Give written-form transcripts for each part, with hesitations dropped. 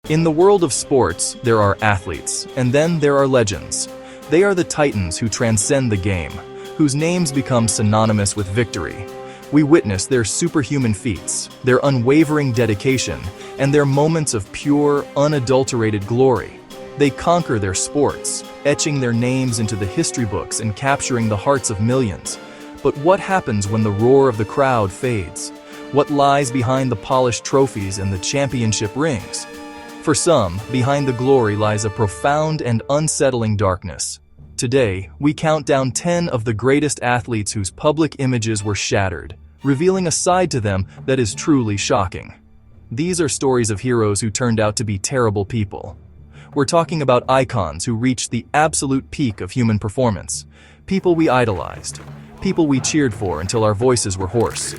In the world of sports, there are athletes, and then there are legends. They are the titans who transcend the game, whose names become synonymous with victory. We witness their superhuman feats, their unwavering dedication, and their moments of pure, unadulterated glory. They conquer their sports, etching their names into the history books and capturing the hearts of millions. But what happens when the roar of the crowd fades? What lies behind the polished trophies and the championship rings? For some, behind the glory lies a profound and unsettling darkness. Today, we count down 10 of the greatest athletes whose public images were shattered, revealing a side to them that is truly shocking. These are stories of heroes who turned out to be terrible people. We're talking about icons who reached the absolute peak of human performance, people we idolized, people we cheered for until our voices were hoarse.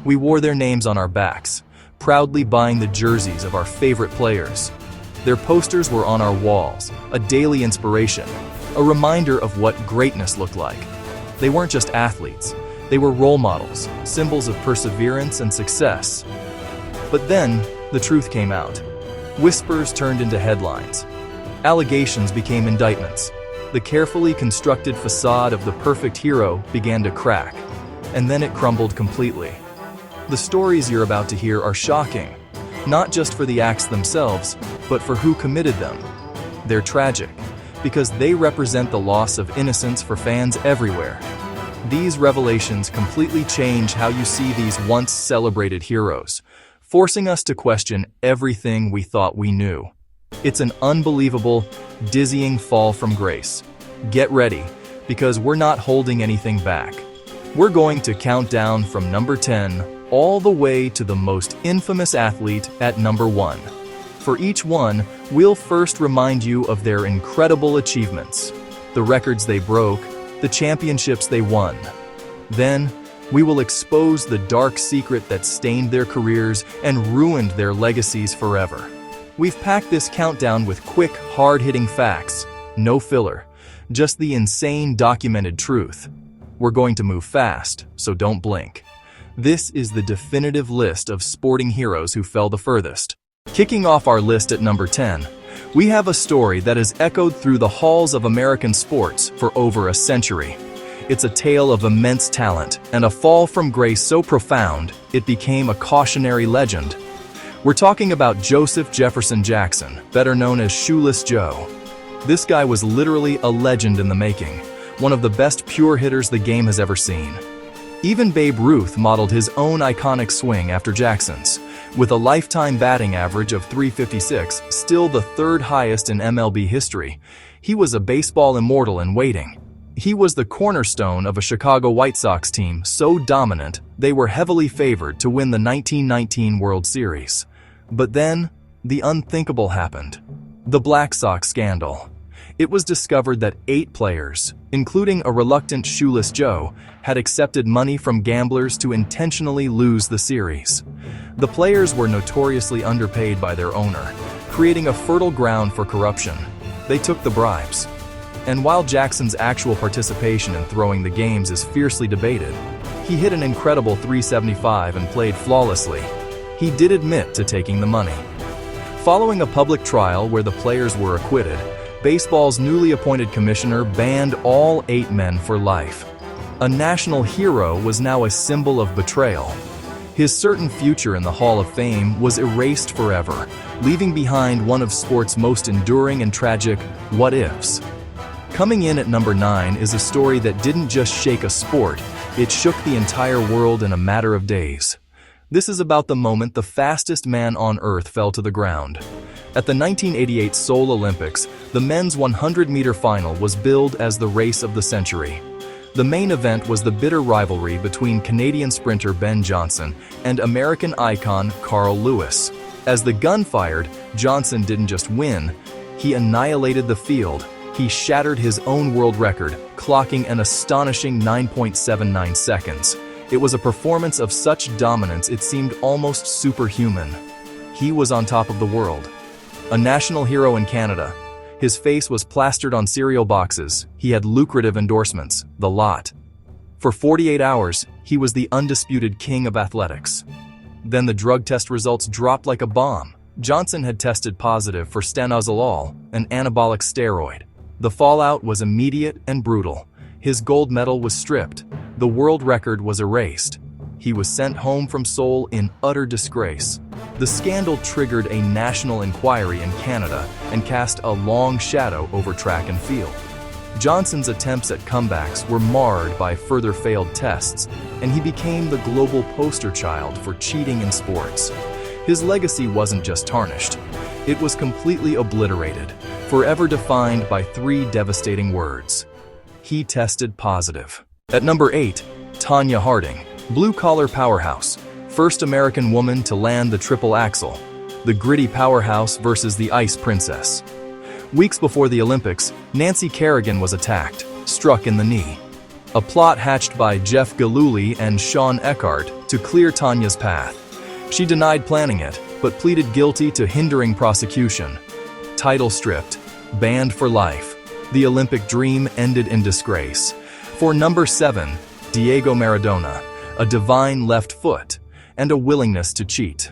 We wore their names on our backs, proudly buying the jerseys of our favorite players. Their posters were on our walls, a daily inspiration, a reminder of what greatness looked like. They weren't just athletes, they were role models, symbols of perseverance and success. But then, the truth came out. Whispers turned into headlines. Allegations became indictments. The carefully constructed facade of the perfect hero began to crack, and then it crumbled completely. The stories you're about to hear are shocking, not just for the acts themselves, but for who committed them. They're tragic, because they represent the loss of innocence for fans everywhere. These revelations completely change how you see these once celebrated heroes, forcing us to question everything we thought we knew. It's an unbelievable, dizzying fall from grace. Get ready, because we're not holding anything back. We're going to count down from number 10 all the way to the most infamous athlete at number 1. For each one, we'll first remind you of their incredible achievements, the records they broke, the championships they won. Then, we will expose the dark secret that stained their careers and ruined their legacies forever. We've packed this countdown with quick, hard-hitting facts, no filler, just the insane documented truth. We're going to move fast, so don't blink. This is the definitive list of sporting heroes who fell the furthest. Kicking off our list at number 10, we have a story that has echoed through the halls of American sports for over a century. It's a tale of immense talent and a fall from grace so profound it became a cautionary legend. We're talking about Joseph Jefferson Jackson, better known as Shoeless Joe. This guy was literally a legend in the making, one of the best pure hitters the game has ever seen. Even Babe Ruth modeled his own iconic swing after Jackson's, with a lifetime batting average of .356, still the third highest in MLB history. He was a baseball immortal in waiting. He was the cornerstone of a Chicago White Sox team so dominant they were heavily favored to win the 1919 World Series. But then, the unthinkable happened. The Black Sox scandal. It was discovered that 8 players, including a reluctant Shoeless Joe, had accepted money from gamblers to intentionally lose the series. The players were notoriously underpaid by their owner, creating a fertile ground for corruption. They took the bribes. And while Jackson's actual participation in throwing the games is fiercely debated, he hit an incredible .375 and played flawlessly. He did admit to taking the money. Following a public trial where the players were acquitted, baseball's newly appointed commissioner banned all 8 men for life. A national hero was now a symbol of betrayal. His certain future in the Hall of Fame was erased forever, leaving behind one of sport's most enduring and tragic what-ifs. Coming in at number 9 is a story that didn't just shake a sport, it shook the entire world in a matter of days. This is about the moment the fastest man on Earth fell to the ground. At the 1988 Seoul Olympics, the men's 100-meter final was billed as the race of the century. The main event was the bitter rivalry between Canadian sprinter Ben Johnson and American icon Carl Lewis. As the gun fired, Johnson didn't just win, he annihilated the field. He shattered his own world record, clocking an astonishing 9.79 seconds. It was a performance of such dominance it seemed almost superhuman. He was on top of the world. A national hero in Canada. His face was plastered on cereal boxes. He had lucrative endorsements, the lot. For 48 hours, he was the undisputed king of athletics. Then the drug test results dropped like a bomb. Johnson had tested positive for stanozolol, an anabolic steroid. The fallout was immediate and brutal. His gold medal was stripped. The world record was erased. He was sent home from Seoul in utter disgrace. The scandal triggered a national inquiry in Canada and cast a long shadow over track and field. Johnson's attempts at comebacks were marred by further failed tests, and he became the global poster child for cheating in sports. His legacy wasn't just tarnished. It was completely obliterated, forever defined by 3 devastating words. He tested positive. At number 8, Tonya Harding, blue-collar powerhouse, first American woman to land the triple axel, the gritty powerhouse versus the ice princess. Weeks before the Olympics, Nancy Kerrigan was attacked, struck in the knee. A plot hatched by Jeff Gillooly and Sean Eckhart to clear Tonya's path. She denied planning it, but pleaded guilty to hindering prosecution. Title stripped, banned for life. The Olympic dream ended in disgrace. For number 7, Diego Maradona, a divine left foot and a willingness to cheat.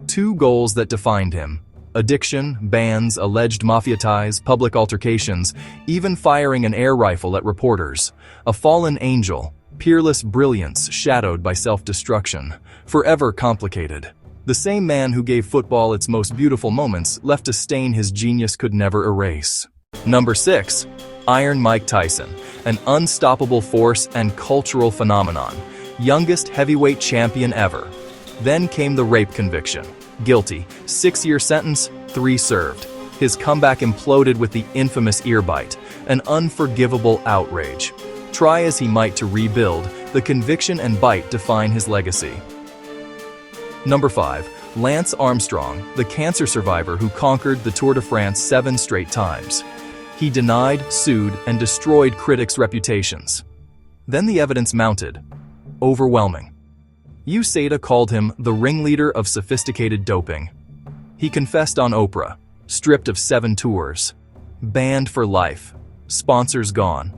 2 goals that defined him: addiction, bans, alleged mafia ties, public altercations, even firing an air rifle at reporters. A fallen angel, peerless brilliance shadowed by self-destruction, forever complicated. The same man who gave football its most beautiful moments left a stain his genius could never erase. Number 6, Iron Mike Tyson, an unstoppable force and cultural phenomenon, youngest heavyweight champion ever. Then came the rape conviction. Guilty, 6-year sentence, 3 served. His comeback imploded with the infamous ear bite, an unforgivable outrage. Try as he might to rebuild, the conviction and bite define his legacy. Number 5, Lance Armstrong, the cancer survivor who conquered the Tour de France 7 straight times. He denied, sued, and destroyed critics' reputations. Then the evidence mounted. Overwhelming. USADA called him the ringleader of sophisticated doping. He confessed on Oprah, stripped of 7 tours, banned for life, sponsors gone.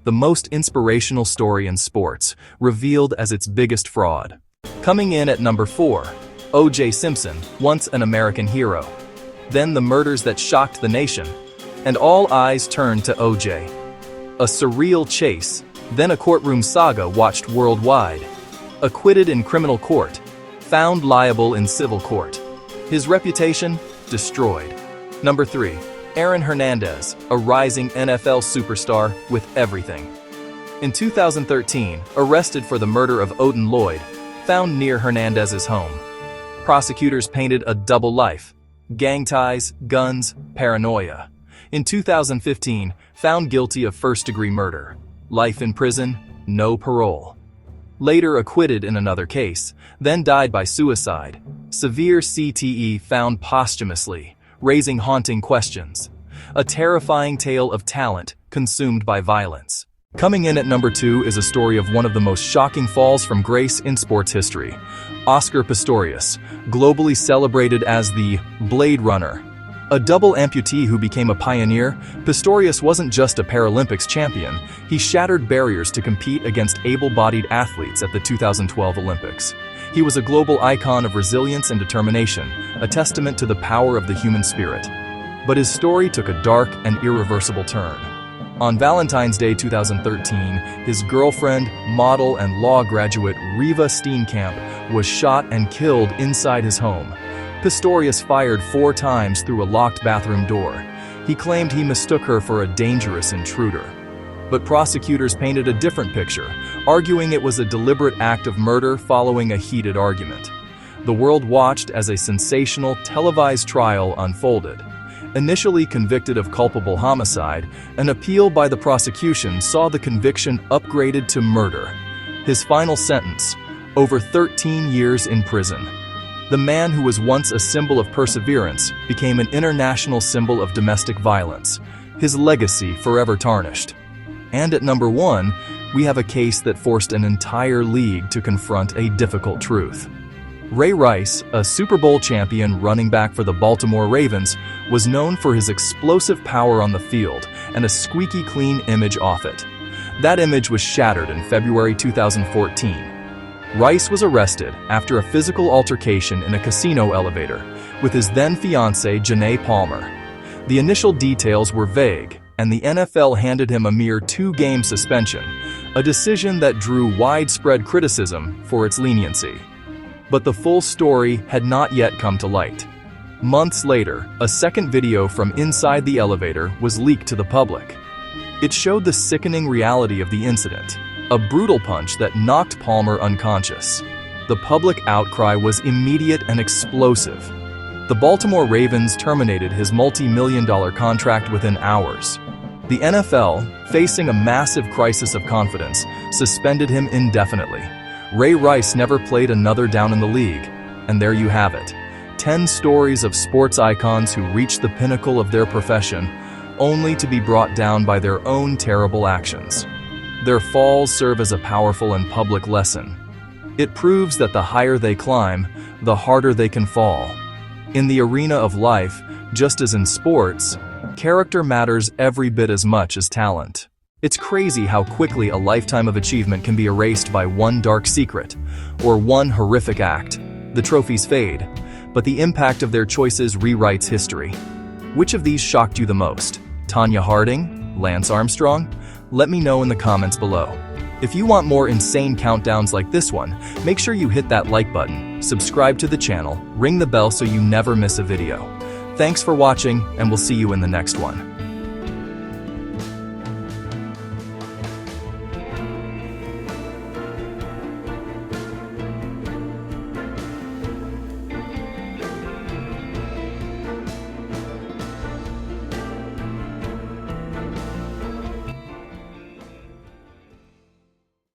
The most inspirational story in sports, revealed as its biggest fraud. Coming in at number 4, O.J. Simpson, once an American hero. Then the murders that shocked the nation, and all eyes turned to O.J. A surreal chase, then a courtroom saga watched worldwide. Acquitted in criminal court, found liable in civil court. His reputation destroyed. Number 3, Aaron Hernandez, a rising NFL superstar with everything. In 2013, arrested for the murder of Odin Lloyd, found near Hernandez's home. Prosecutors painted a double life: gang ties, guns, paranoia. In 2015, found guilty of first-degree murder. Life in prison, no parole. Later acquitted in another case, then died by suicide. Severe CTE found posthumously, raising haunting questions. A terrifying tale of talent consumed by violence. Coming in at number 2 is a story of one of the most shocking falls from grace in sports history. Oscar Pistorius, globally celebrated as the Blade Runner. A double amputee who became a pioneer, Pistorius wasn't just a Paralympics champion, he shattered barriers to compete against able-bodied athletes at the 2012 Olympics. He was a global icon of resilience and determination, a testament to the power of the human spirit. But his story took a dark and irreversible turn. On Valentine's Day 2013, his girlfriend, model, and law graduate Riva Steenkamp was shot and killed inside his home. Pistorius fired 4 times through a locked bathroom door. He claimed he mistook her for a dangerous intruder. But prosecutors painted a different picture, arguing it was a deliberate act of murder following a heated argument. The world watched as a sensational, televised trial unfolded. Initially convicted of culpable homicide, an appeal by the prosecution saw the conviction upgraded to murder. His final sentence, over 13 years in prison. The man who was once a symbol of perseverance became an international symbol of domestic violence, his legacy forever tarnished. And at number 1, we have a case that forced an entire league to confront a difficult truth. Ray Rice, a Super Bowl champion running back for the Baltimore Ravens, was known for his explosive power on the field and a squeaky clean image off it. That image was shattered in February 2014. Rice was arrested after a physical altercation in a casino elevator, with his then-fiancée Janae Palmer. The initial details were vague, and the NFL handed him a mere 2-game suspension, a decision that drew widespread criticism for its leniency. But the full story had not yet come to light. Months later, a second video from inside the elevator was leaked to the public. It showed the sickening reality of the incident, a brutal punch that knocked Palmer unconscious. The public outcry was immediate and explosive. The Baltimore Ravens terminated his multi-million-dollar contract within hours. The NFL, facing a massive crisis of confidence, suspended him indefinitely. Ray Rice never played another down in the league. And there you have it. 10 stories of sports icons who reached the pinnacle of their profession, only to be brought down by their own terrible actions. Their falls serve as a powerful and public lesson. It proves that the higher they climb, the harder they can fall. In the arena of life, just as in sports, character matters every bit as much as talent. It's crazy how quickly a lifetime of achievement can be erased by one dark secret, or one horrific act. The trophies fade, but the impact of their choices rewrites history. Which of these shocked you the most? Tanya Harding? Lance Armstrong? Let me know in the comments below. If you want more insane countdowns like this one, make sure you hit that like button, subscribe to the channel, ring the bell so you never miss a video. Thanks for watching, and we'll see you in the next one.